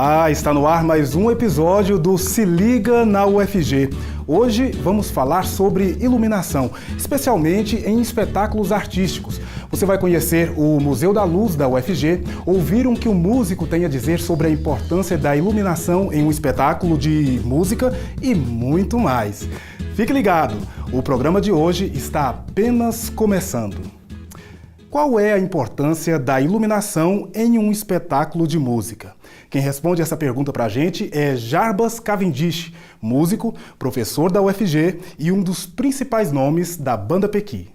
Olá, está no ar mais um episódio do Se Liga na UFG. Hoje vamos falar sobre iluminação, especialmente em espetáculos artísticos. Você vai conhecer o Museu da Luz da UFG, ouvir o que o músico tem a dizer sobre a importância da iluminação em um espetáculo de música e muito mais. Fique ligado, o programa de hoje está apenas começando. Qual é a importância da iluminação em um espetáculo de música? Quem responde essa pergunta pra gente é Jarbas Cavendish, músico, professor da UFG e um dos principais nomes da Banda Pequi.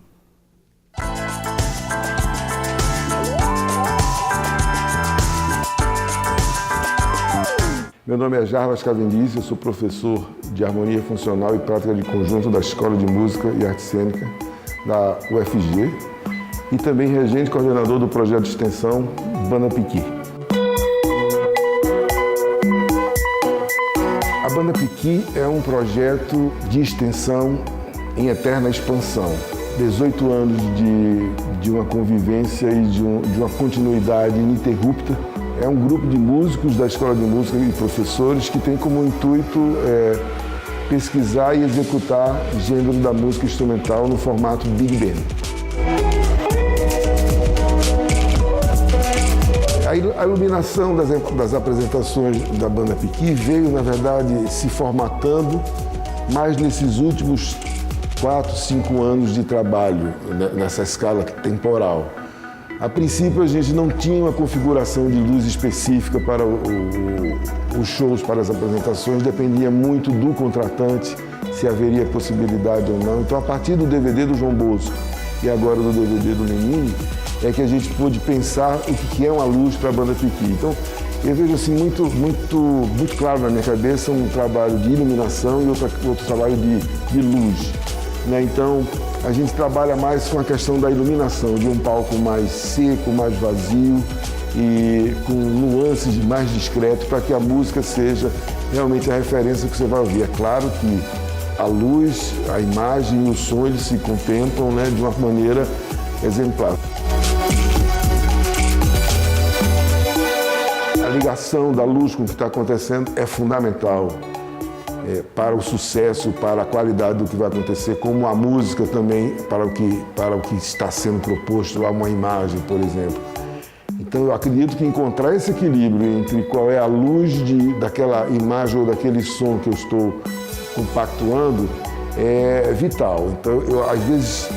Meu nome é Jarbas Cavendish, eu sou professor de harmonia funcional e prática de conjunto da Escola de Música e Arte Cênica da UFG e também regente e coordenador do projeto de extensão Banda Pequi. A Banda Pequi é um projeto de extensão em eterna expansão. 18 anos de uma convivência e de uma continuidade ininterrupta. É um grupo de músicos da Escola de Música e professores que tem como intuito pesquisar e executar gênero da música instrumental no formato Big Band. A iluminação das apresentações da Banda Pequi veio, na verdade, se formatando mais nesses últimos 4, 5 anos de trabalho nessa escala temporal. A princípio, a gente não tinha uma configuração de luz específica para os shows, para as apresentações, dependia muito do contratante, se haveria possibilidade ou não. Então, a partir do DVD do João Bosco e agora do DVD do Menini, é que a gente pôde pensar o que é uma luz para a Banda Pequi. Então, eu vejo assim muito claro na minha cabeça um trabalho de iluminação e outro trabalho de luz, né? Então, a gente trabalha mais com a questão da iluminação, de um palco mais seco, mais vazio e com nuances mais discretas para que a música seja realmente a referência que você vai ouvir. É claro que a luz, a imagem e o som eles se contemplam, né, de uma maneira exemplar. A ligação da luz com o que está acontecendo é fundamental para o sucesso, para a qualidade do que vai acontecer, como a música também, para o que está sendo proposto, uma imagem, por exemplo. Então eu acredito que encontrar esse equilíbrio entre qual é a luz daquela imagem ou daquele som que eu estou compactuando é vital. Então às vezes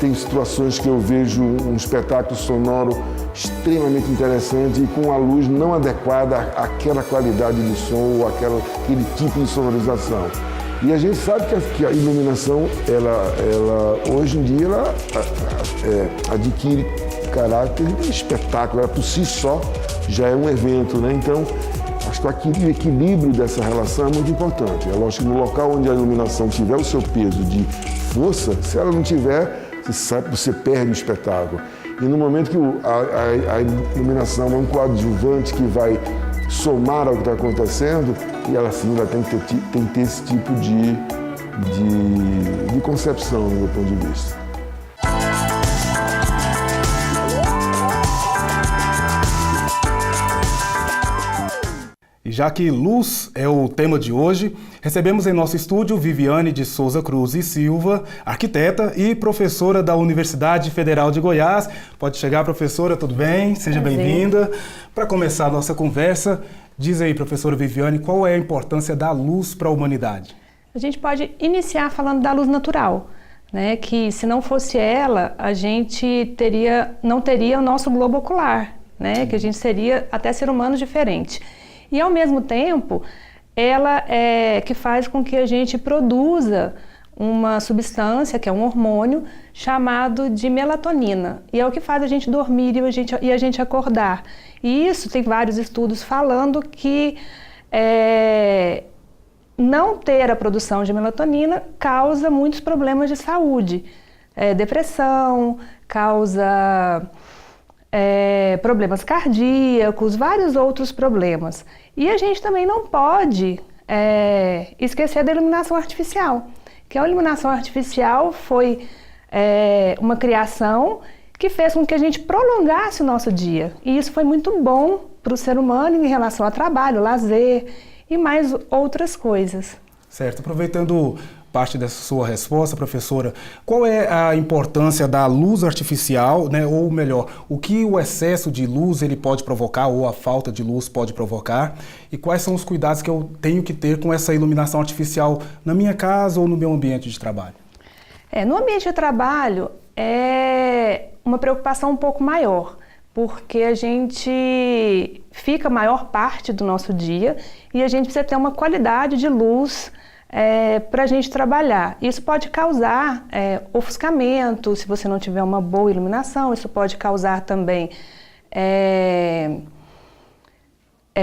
tem situações que eu vejo um espetáculo sonoro extremamente interessante e com a luz não adequada àquela qualidade de som ou aquele tipo de sonorização. E a gente sabe que a iluminação, ela hoje em dia, ela adquire caráter de espetáculo, ela por si só já é um evento, né? Então, acho que o equilíbrio dessa relação é muito importante. É lógico que no local onde a iluminação tiver o seu peso de força, se ela não tiver, você perde o espetáculo. E no momento que a iluminação é um coadjuvante que vai somar ao que está acontecendo, e ela sim tem que ter esse tipo de concepção, do meu ponto de vista. E já que luz é o tema de hoje, recebemos em nosso estúdio Viviane de Souza Cruz e Silva, arquiteta e professora da Universidade Federal de Goiás. Pode chegar, professora, tudo bem? Seja bem-vinda. Para começar a nossa conversa, diz aí, professora Viviane, qual é a importância da luz para a humanidade? A gente pode iniciar falando da luz natural, né? Que se não fosse ela, a gente não teria o nosso globo ocular, né? Que a gente seria até ser humano diferente. E, ao mesmo tempo, ela é que faz com que a gente produza uma substância, que é um hormônio, chamado de melatonina. E é o que faz a gente dormir e a gente acordar. E isso tem vários estudos falando que não ter a produção de melatonina causa muitos problemas de saúde. Depressão, causa problemas cardíacos, vários outros problemas. E a gente também não pode esquecer da iluminação artificial, que a iluminação artificial foi uma criação que fez com que a gente prolongasse o nosso dia. E isso foi muito bom para o ser humano em relação a trabalho, lazer e mais outras coisas. Certo. Aproveitando parte dessa sua resposta, professora, qual é a importância da luz artificial, né? Ou melhor, o que o excesso de luz ele pode provocar ou a falta de luz pode provocar e quais são os cuidados que eu tenho que ter com essa iluminação artificial na minha casa ou no meu ambiente de trabalho? No ambiente de trabalho é uma preocupação um pouco maior, porque a gente fica a maior parte do nosso dia e a gente precisa ter uma qualidade de luz para a gente trabalhar. Isso pode causar ofuscamento, se você não tiver uma boa iluminação, isso pode causar também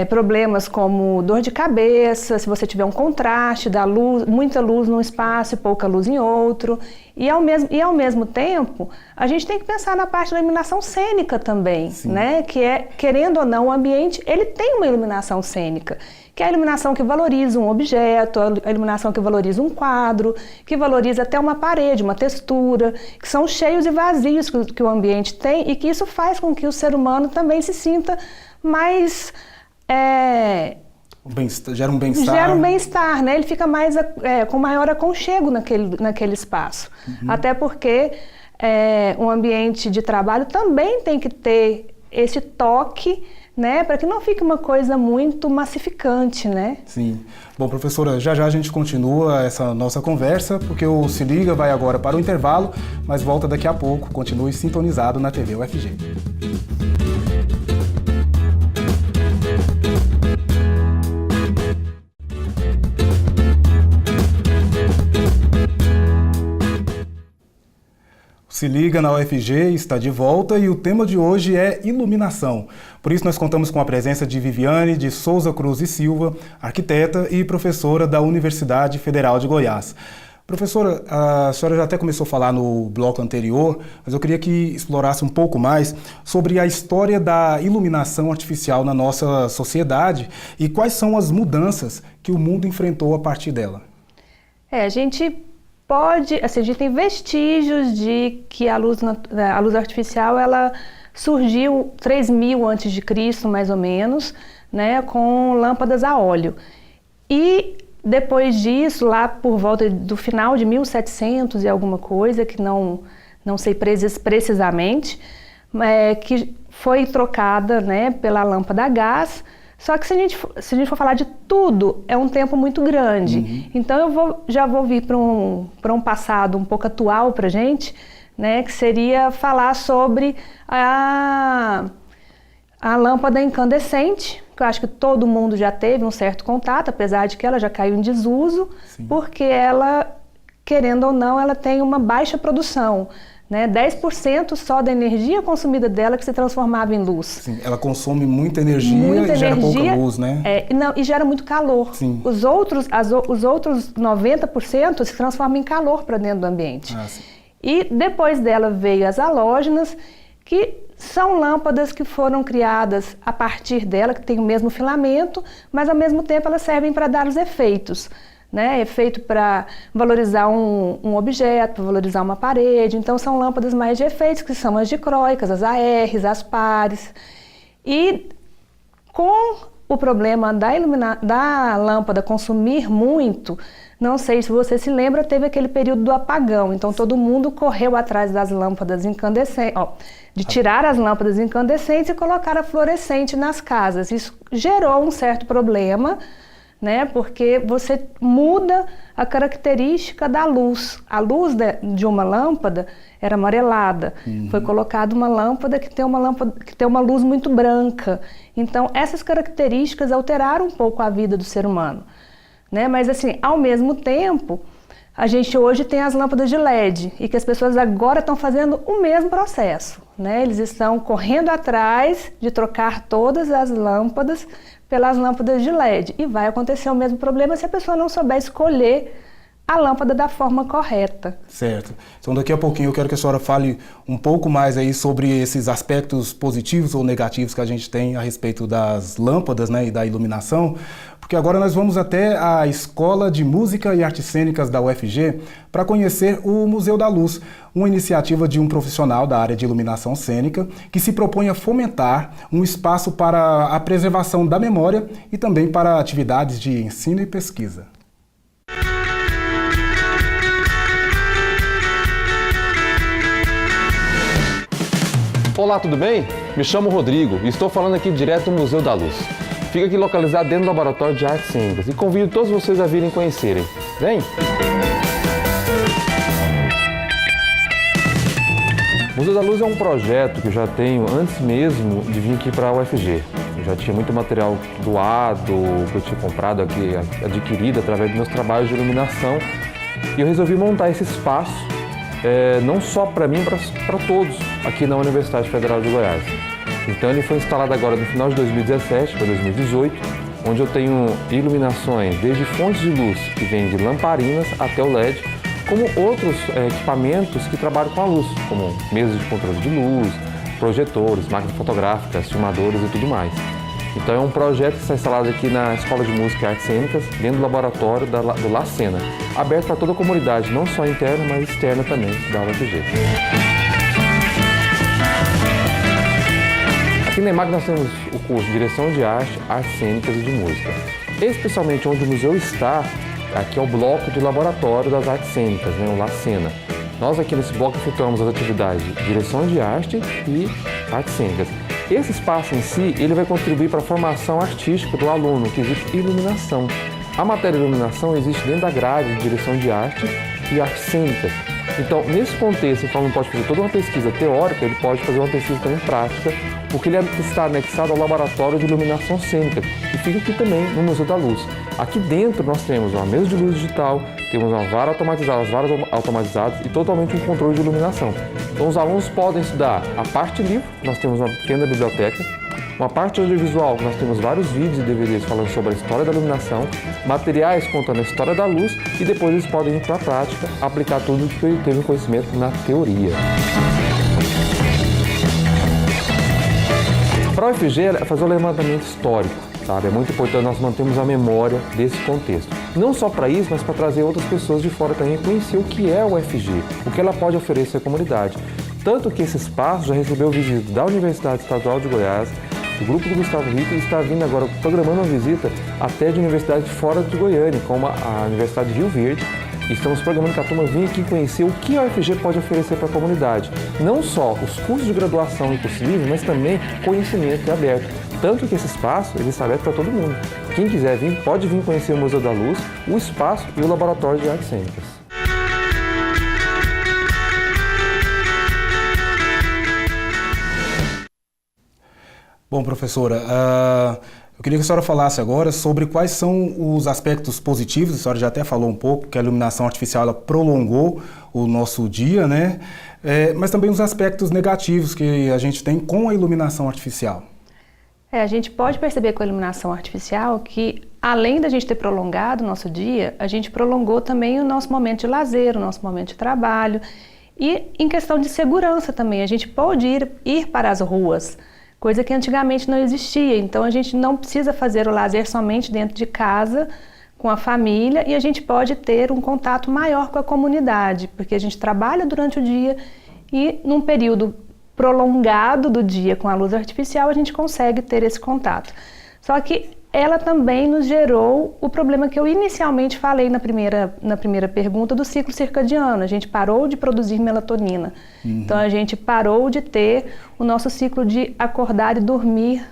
problemas como dor de cabeça, se você tiver um contraste da luz, muita luz num espaço e pouca luz em outro. E ao mesmo tempo, a gente tem que pensar na parte da iluminação cênica também, né? Que querendo ou não, o ambiente, ele tem uma iluminação cênica, que é a iluminação que valoriza um objeto, a iluminação que valoriza um quadro, que valoriza até uma parede, uma textura, que são cheios e vazios que o ambiente tem e que isso faz com que o ser humano também se sinta mais... Gera um bem-estar. Gera um bem-estar, né? Ele fica mais com maior aconchego naquele espaço. Até porque um ambiente de trabalho também tem que ter esse toque, né? Para que não fique uma coisa muito massificante, né? Sim. Bom, professora, já a gente continua essa nossa conversa, porque o Se Liga vai agora para o intervalo, mas volta daqui a pouco. Continue sintonizado na TV UFG. Se Liga na UFG está de volta e o tema de hoje é iluminação. Por isso nós contamos com a presença de Viviane de Souza Cruz e Silva, arquiteta e professora da Universidade Federal de Goiás. Professora, a senhora já até começou a falar no bloco anterior, mas eu queria que explorasse um pouco mais sobre a história da iluminação artificial na nossa sociedade e quais são as mudanças que o mundo enfrentou a partir dela. A gente tem vestígios de que a luz artificial ela surgiu 3.000 a.C., mais ou menos, né, com lâmpadas a óleo. E depois disso, lá por volta do final de 1700 e alguma coisa, que não sei precisamente, que foi trocada, né, pela lâmpada a gás. Só que se a gente for falar de tudo, é um tempo muito grande. Então já vou vir para um passado um pouco atual para a gente, né, que seria falar sobre a lâmpada incandescente, que eu acho que todo mundo já teve um certo contato, apesar de que ela já caiu em desuso, porque ela, querendo ou não, ela tem uma baixa produção. Né, 10% só da energia consumida dela que se transformava em luz. Sim, ela consome muita energia e gera pouca luz, né? E gera muito calor. Sim. Os outros 90% se transformam em calor para dentro do ambiente. E depois dela veio as halógenas, que são lâmpadas que foram criadas a partir dela, que tem o mesmo filamento, mas ao mesmo tempo elas servem para dar os efeitos. Né, efeito para valorizar um objeto, para valorizar uma parede. Então são lâmpadas mais de efeitos, que são as dicróicas, as ARs, as pares. E com o problema da lâmpada consumir muito, não sei se você se lembra, teve aquele período do apagão. Então todo mundo correu atrás das lâmpadas incandescentes, de tirar as lâmpadas incandescentes e colocar a fluorescente nas casas. Isso gerou um certo problema, né? Porque você muda a característica da luz. A luz de uma lâmpada era amarelada. Foi colocada uma lâmpada que tem uma luz muito branca. Então, essas características alteraram um pouco a vida do ser humano, né? Mas assim, ao mesmo tempo, a gente hoje tem as lâmpadas de LED e que as pessoas agora estão fazendo o mesmo processo, né? Eles estão correndo atrás de trocar todas as lâmpadas pelas lâmpadas de LED. E vai acontecer o mesmo problema se a pessoa não souber escolher a lâmpada da forma correta. Certo. Então daqui a pouquinho eu quero que a senhora fale um pouco mais aí sobre esses aspectos positivos ou negativos que a gente tem a respeito das lâmpadas, né, e da iluminação, porque agora nós vamos até a Escola de Música e Artes Cênicas da UFG para conhecer o Museu da Luz, uma iniciativa de um profissional da área de iluminação cênica que se propõe a fomentar um espaço para a preservação da memória e também para atividades de ensino e pesquisa. Olá, tudo bem? Me chamo Rodrigo e estou falando aqui direto do Museu da Luz. Fica aqui localizado dentro do Laboratório de Artes Cênicas e convido todos vocês a virem conhecerem. Vem! O Museu da Luz é um projeto que eu já tenho antes mesmo de vir aqui para a UFG. Eu já tinha muito material doado, que eu tinha comprado aqui, adquirido através dos meus trabalhos de iluminação. E eu resolvi montar esse espaço, não só para mim, para todos aqui na Universidade Federal de Goiás. Então ele foi instalado agora no final de 2017 para 2018, onde eu tenho iluminações desde fontes de luz, que vêm de lamparinas até o LED, como outros equipamentos que trabalham com a luz, como mesas de controle de luz, projetores, máquinas fotográficas, filmadores e tudo mais. Então é um projeto que está instalado aqui na Escola de Música e Artes Cênicas, dentro do laboratório do La Sena, aberto para toda a comunidade, não só interna, mas externa também da UFG. Aqui na EMAG nós temos o curso de Direção de Arte, Artes Cênicas e de Música. Especialmente onde o museu está, aqui é o bloco de laboratório das artes cênicas, né, o La Sena. Nós aqui nesse bloco efetuamos as atividades de direção de arte e artes cênicas. Esse espaço em si, ele vai contribuir para a formação artística do aluno, que existe iluminação. A matéria de iluminação existe dentro da grade de direção de arte e artes cênicas. Então, nesse contexto, o aluno pode fazer toda uma pesquisa teórica, ele pode fazer uma pesquisa também prática, porque ele está anexado ao Laboratório de Iluminação Cênica, que fica aqui também no Museu da Luz. Aqui dentro nós temos uma mesa de luz digital, temos uma vara automatizada, as varas automatizadas e totalmente um controle de iluminação. Então os alunos podem estudar a parte livre, nós temos uma pequena biblioteca, uma parte audiovisual, nós temos vários vídeos e DVDs falando sobre a história da iluminação, materiais contando a história da luz e depois eles podem ir para a prática, aplicar tudo o que ele teve conhecimento na teoria. Para a UFG é fazer um levantamento histórico, sabe? É muito importante nós mantermos a memória desse contexto. Não só para isso, mas para trazer outras pessoas de fora também conhecer o que é a UFG, o que ela pode oferecer à comunidade. Tanto que esse espaço já recebeu visita da Universidade Estadual de Goiás, do Grupo do Gustavo Ritter, e está vindo agora programando uma visita até de universidades fora de Goiânia, como a Universidade de Rio Verde. E estamos programando que a turma venha aqui conhecer o que a UFG pode oferecer para a comunidade. Não só os cursos de graduação e cursos livres, mas também conhecimento aberto. Tanto que esse espaço ele está aberto para todo mundo. Quem quiser vir, pode vir conhecer o Museu da Luz, o espaço e o Laboratório de Artes Cênicas. Bom, professora, eu queria que a senhora falasse agora sobre quais são os aspectos positivos. A senhora já até falou um pouco que a iluminação artificial ela prolongou o nosso dia, né? Mas também os aspectos negativos que a gente tem com a iluminação artificial. A gente pode perceber com a iluminação artificial que, além da gente ter prolongado o nosso dia, a gente prolongou também o nosso momento de lazer, o nosso momento de trabalho. E em questão de segurança também, a gente pode ir para as ruas, coisa que antigamente não existia. Então a gente não precisa fazer o lazer somente dentro de casa, com a família, e a gente pode ter um contato maior com a comunidade, porque a gente trabalha durante o dia e num período prolongado do dia com a luz artificial a gente consegue ter esse contato. Só que ela também nos gerou o problema que eu inicialmente falei na primeira pergunta do ciclo circadiano. A gente parou de produzir melatonina. Então a gente parou de ter o nosso ciclo de acordar e dormir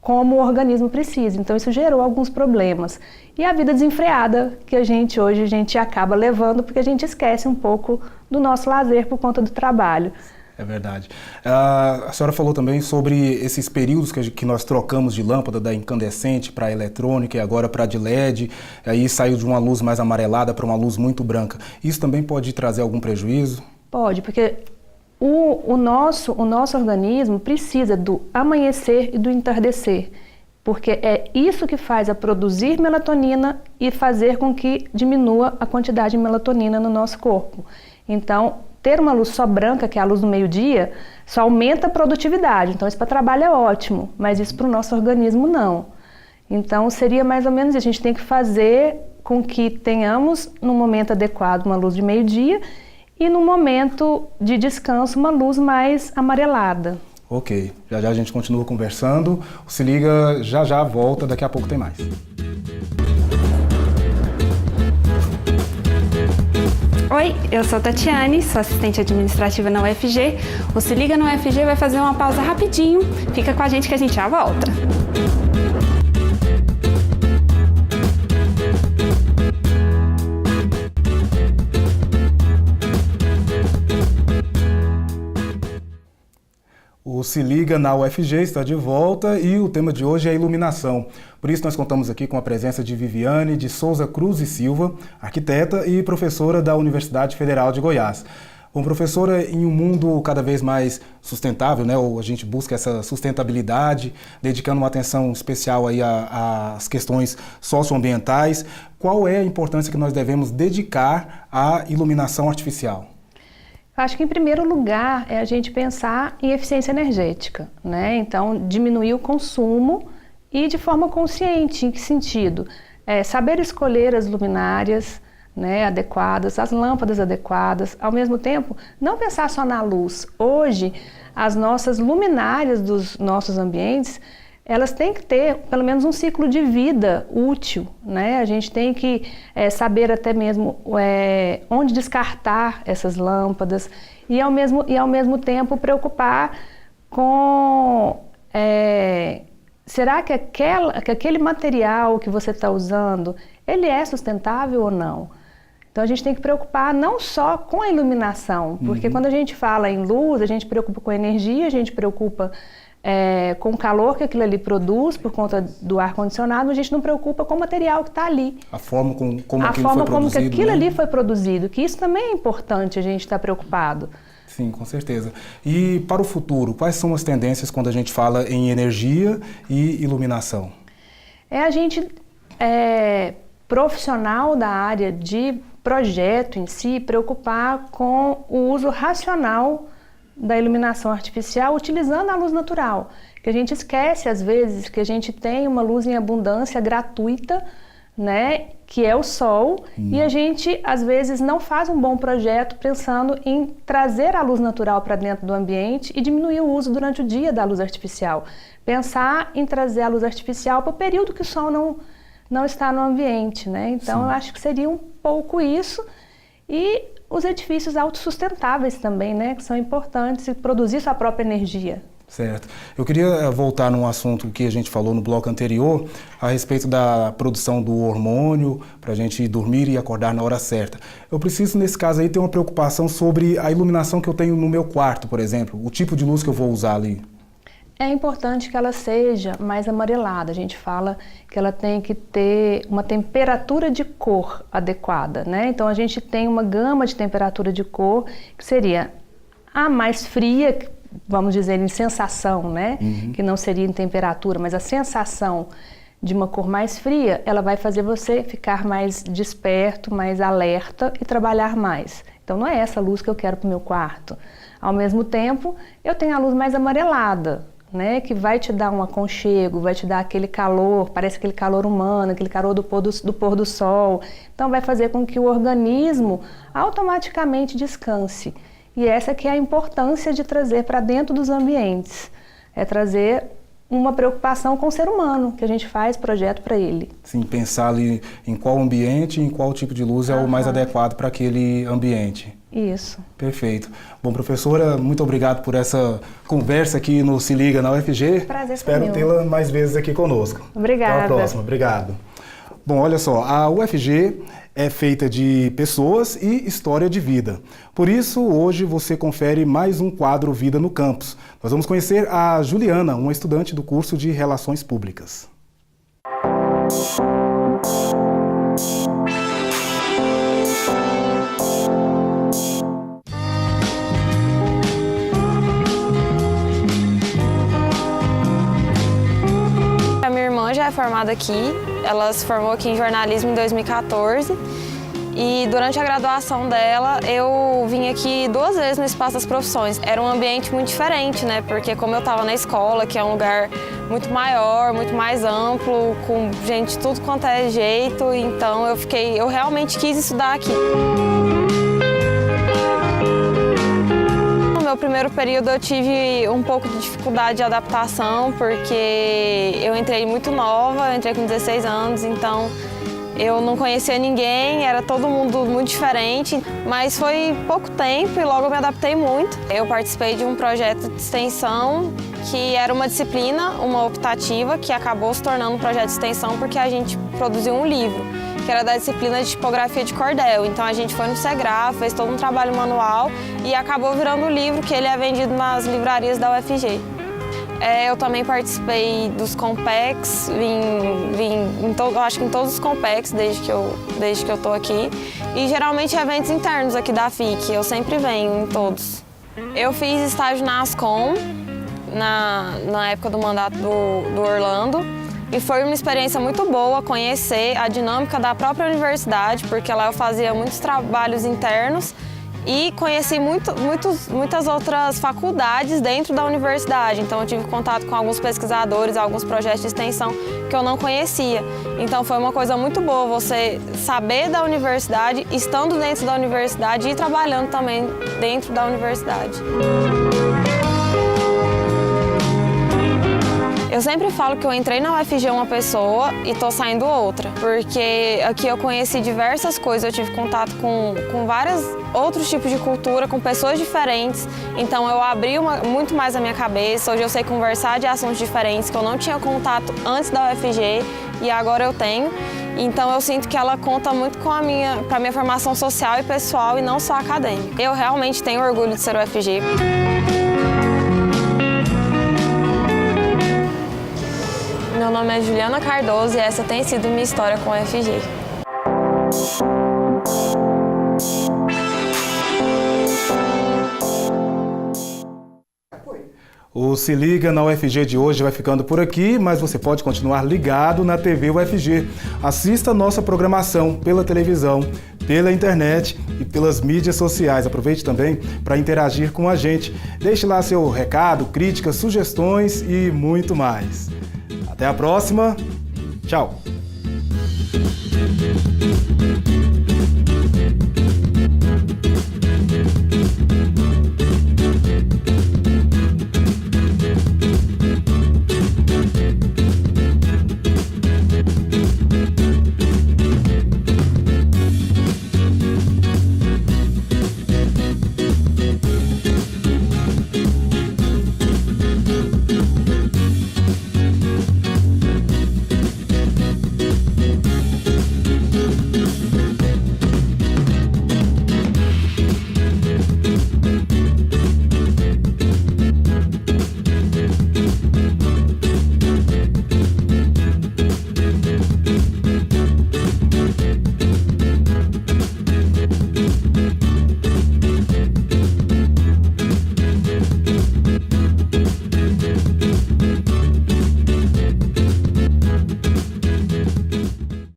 como o organismo precisa. Então isso gerou alguns problemas. E a vida desenfreada que hoje a gente acaba levando porque a gente esquece um pouco do nosso lazer por conta do trabalho. É verdade. A senhora falou também sobre esses períodos que nós trocamos de lâmpada da incandescente para a eletrônica e agora para a de LED, aí saiu de uma luz mais amarelada para uma luz muito branca. Isso também pode trazer algum prejuízo? Pode, porque o nosso organismo precisa do amanhecer e do entardecer. porque é isso que faz a produzir melatonina e fazer com que diminua a quantidade de melatonina no nosso corpo. Então, ter uma luz só branca, que é a luz do meio-dia, só aumenta a produtividade. Então, isso para trabalho é ótimo, mas isso para o nosso organismo não. Então, seria mais ou menos isso. A gente tem que fazer com que tenhamos, no momento adequado, uma luz de meio-dia e no momento de descanso, uma luz mais amarelada. Ok, já já a gente continua conversando. O Se Liga já já volta, daqui a pouco tem mais. Oi, eu sou Tatiane, sou assistente administrativa na UFG. O Se Liga na UFG vai fazer uma pausa rapidinho. Fica com a gente que a gente já volta. O Se Liga na UFG está de volta e o tema de hoje é iluminação. Por isso nós contamos aqui com a presença de Viviane de Souza Cruz e Silva, arquiteta e professora da Universidade Federal de Goiás. Bom, professora, em um mundo cada vez mais sustentável, né, ou a gente busca essa sustentabilidade, dedicando uma atenção especial aí às questões socioambientais, qual é a importância que nós devemos dedicar à iluminação artificial? Eu acho que, em primeiro lugar, é a gente pensar em eficiência energética, né? Então, diminuir o consumo e de forma consciente. Em que sentido? Saber escolher as luminárias, né, adequadas, as lâmpadas adequadas. Ao mesmo tempo, não pensar só na luz. Hoje, as nossas luminárias dos nossos ambientes, elas têm que ter pelo menos um ciclo de vida útil, né? A gente tem que saber até mesmo onde descartar essas lâmpadas e ao mesmo tempo preocupar com será que aquele material que você está usando, ele é sustentável ou não? Então a gente tem que preocupar não só com a iluminação, porque quando a gente fala em luz, a gente preocupa com a energia, a gente preocupa com o calor que aquilo ali produz por conta do ar-condicionado, a gente não preocupa com o material que está ali. A forma como aquilo foi produzido. A forma como que aquilo ali foi produzido, que isso também é importante a gente estar preocupado. Sim, com certeza. E para o futuro, quais são as tendências quando a gente fala em energia e iluminação? A gente, profissional da área de projeto em si, preocupar com o uso racional da iluminação artificial utilizando a luz natural, que a gente esquece às vezes que a gente tem uma luz em abundância gratuita, né, que é o sol, e a gente às vezes não faz um bom projeto pensando em trazer a luz natural para dentro do ambiente e diminuir o uso durante o dia da luz artificial. Pensar em trazer a luz artificial para o período que o sol não está no ambiente, né? Então eu acho que seria um pouco isso. E os edifícios autossustentáveis também, né, que são importantes, e produzir sua própria energia. Certo. Eu queria voltar num assunto que a gente falou no bloco anterior, a respeito da produção do hormônio, para a gente dormir e acordar na hora certa. Eu preciso, nesse caso aí, ter uma preocupação sobre a iluminação que eu tenho no meu quarto, por exemplo, o tipo de luz que eu vou usar ali. É importante que ela seja mais amarelada. A gente fala que ela tem que ter uma temperatura de cor adequada, né? Então a gente tem uma gama de temperatura de cor que seria a mais fria, vamos dizer em sensação, né? Que não seria em temperatura, mas a sensação de uma cor mais fria, ela vai fazer você ficar mais desperto, mais alerta e trabalhar mais. Então não é essa luz que eu quero para o meu quarto. Ao mesmo tempo, eu tenho a luz mais amarelada, né, que vai te dar um aconchego, vai te dar aquele calor, parece aquele calor humano, aquele calor do pôr do sol. Então vai fazer com que o organismo automaticamente descanse. E essa que é a importância de trazer para dentro dos ambientes. É trazer uma preocupação com o ser humano, que a gente faz projeto para ele. Sim, pensar ali em qual ambiente, em qual tipo de luz é o mais adequado para aquele ambiente. Isso. Perfeito. Bom, professora, muito obrigado por essa conversa aqui no Se Liga na UFG. Prazer. Espero tê-la mais vezes aqui conosco. Obrigada. Até a próxima. Obrigado. Bom, olha só, a UFG é feita de pessoas e história de vida. Por isso, hoje você confere mais um quadro Vida no Campus. Nós vamos conhecer a Juliana, uma estudante do curso de Relações Públicas. formada aqui, ela se formou aqui em jornalismo em 2014 e durante a graduação dela eu vim aqui 2 vezes no Espaço das Profissões. Era um ambiente muito diferente, né? Porque como eu estava na escola, que é um lugar muito maior, muito mais amplo, com gente de tudo quanto é jeito, então eu realmente quis estudar aqui. No meu primeiro período eu tive um pouco de dificuldade de adaptação, porque eu entrei muito nova, eu entrei com 16 anos, então eu não conhecia ninguém, era todo mundo muito diferente, mas foi pouco tempo e logo eu me adaptei muito. Eu participei de um projeto de extensão que era uma disciplina, uma optativa, que acabou se tornando um projeto de extensão porque a gente produziu um livro, que era da disciplina de tipografia de cordel. Então a gente foi no Segraf, fez todo um trabalho manual e acabou virando o livro, que ele é vendido nas livrarias da UFG. Eu também participei dos Compex, acho que em todos os Compex desde que eu tô aqui. E geralmente eventos internos aqui da FIC, eu sempre venho em todos. Eu fiz estágio na Ascom, na época do mandato do Orlando. E foi uma experiência muito boa conhecer a dinâmica da própria universidade, porque lá eu fazia muitos trabalhos internos e conheci muitas outras faculdades dentro da universidade. Então eu tive contato com alguns pesquisadores, alguns projetos de extensão que eu não conhecia. Então foi uma coisa muito boa você saber da universidade, estando dentro da universidade e trabalhando também dentro da universidade. Eu sempre falo que eu entrei na UFG uma pessoa e tô saindo outra, porque aqui eu conheci diversas coisas, eu tive contato com vários outros tipos de cultura, com pessoas diferentes, então eu abri muito mais a minha cabeça. Hoje eu sei conversar de assuntos diferentes que eu não tinha contato antes da UFG e agora eu tenho. Então eu sinto que ela conta muito com a minha formação social e pessoal e não só acadêmica. Eu realmente tenho orgulho de ser UFG. Meu nome é Juliana Cardoso e essa tem sido minha história com a UFG. O Se Liga na UFG de hoje vai ficando por aqui, mas você pode continuar ligado na TV UFG. Assista nossa programação pela televisão, pela internet e pelas mídias sociais. Aproveite também para interagir com a gente. Deixe lá seu recado, críticas, sugestões e muito mais. Até a próxima. Tchau.